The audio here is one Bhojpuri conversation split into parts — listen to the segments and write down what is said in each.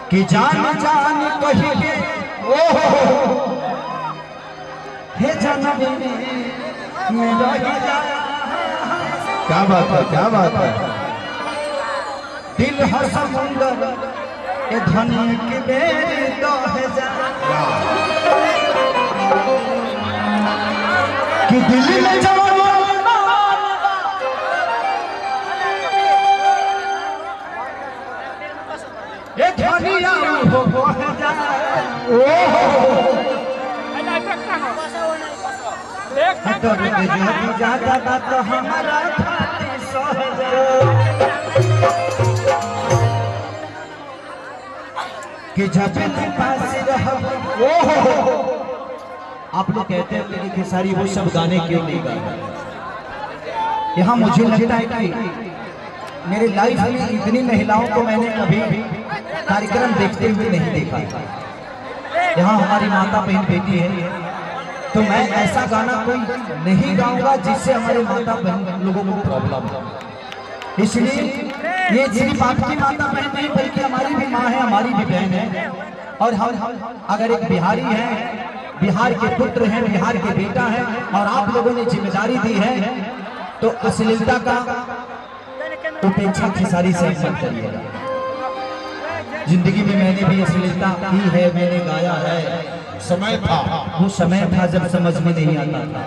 कि जान जान कही के हे जन्म में रही जा। क्या बात है, क्या बात है। दिल हर समुंदर ए धनी के बेरी दह जा। कि दिल में जवान ये धनिया हो बह जा। ज्यादा तो हमारा कि जब पास रहो। आप लोग कहते हैं कि खेसारी वो सब गाने क्यों नहीं गा रहे। यहाँ मुझे लगता है कि मेरे लाइफ में इतनी महिलाओं को मैंने कभी कार्यक्रम देखते हुए नहीं देखा। यहाँ हमारी माता बहन बेटी है, तो मैं ऐसा गाना कोई नहीं गाऊंगा जिससे हमारे माता बहन लोगों को प्रॉब्लम हो। इसलिए ये सिर्फ आपकी माता बहन नहीं बल्कि हमारी भी माँ है, हमारी भी बहन है। और हम अगर एक बिहारी है, बिहार के पुत्र हैं, बिहार के बेटा है, और आप लोगों ने जिम्मेदारी दी है, तो अश्लीलता का उपेक्षा खेसारी से मत करिएगा। जिंदगी में मैंने भी अश्लीलता की है, मैंने गाया है। समय था, वो समय था जब समझ में नहीं आता था,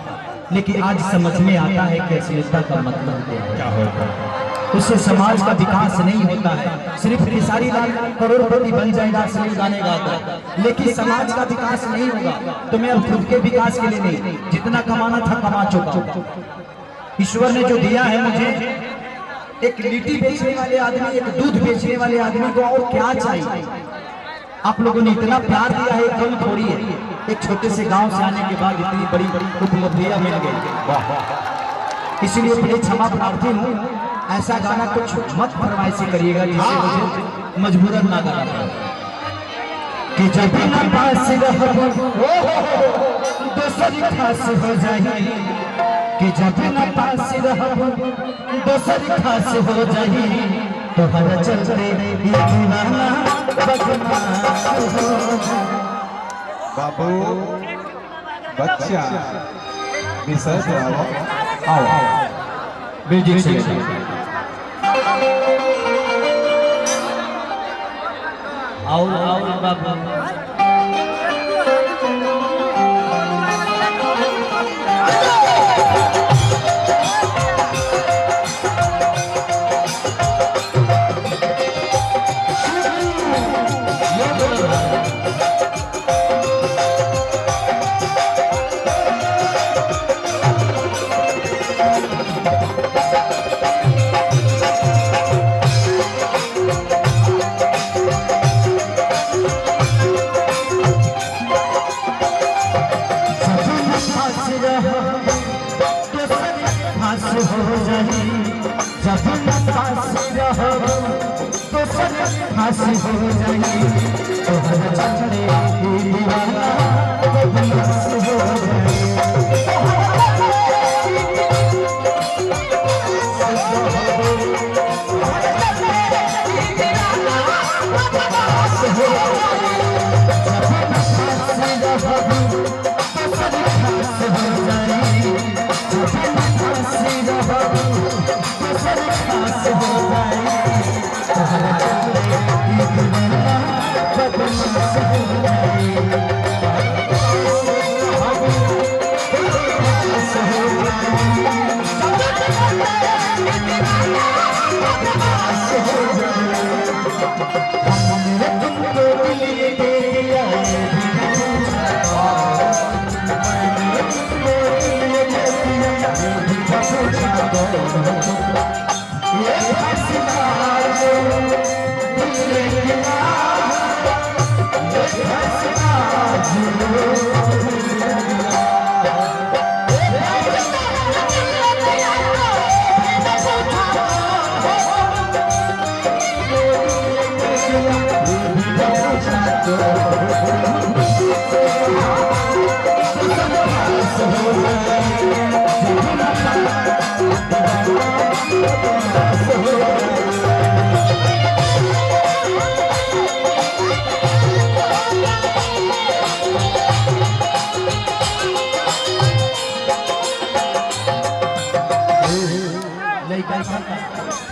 लेकिन आज समझ में आता है कि अश्लीलता का मतलब क्या होता है। उससे समाज का विकास नहीं होता है। सिर्फ खेसारी लाल करोड़पति बन जाएगा अश्लील गाने गाकर, लेकिन समाज का विकास नहीं होगा। तो मैं अब खुद के विकास के लिए नहीं, जितना कमाना था कमा चुका। ईश्वर ने जो दिया है मुझे, एक लिट्टी बेचने वाले आदमी, एक दूध बेचने वाले आदमी को और क्या चाहिए। आप लोगों ने इतना प्यार दिया है, कम थोड़ी है। एक छोटे से गांव से आने के बाद इतनी बड़ी उपलब्धियां मिल गई। इसलिए प्लीज क्षमा प्रार्थी हूँ, ऐसा गाना कुछ मत फरमाइशी करिएगा जिससे मुझे मजबूरन ना गाना पड़े। कि जब ना पास रहो दूसरी खास हो जाए। कि जब न पास रहो दोसर खास हो जाही। तो हर चलते दीवाना बदमाश हो। बाबू बच्चा विशेष आओ म्यूजिक से आओ आओ बाबू। फांसी हो जाएगी तो हर चलने दीवाना बदमाश हो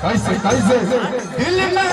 कैसे कैसे दिल में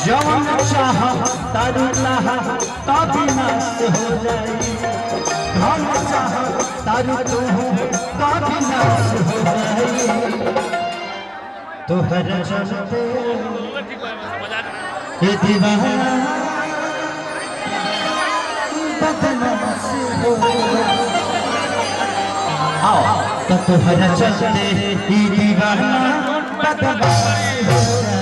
जवन चाह तारू चाह तभी नाश हो जाए, हम चाह तारू तू तभी नाश हो जाए। तोहर चलते ये दीवाना बदमाश हो, आओ तो तोहर चलते ये दीवाना बदमाश हो जाए।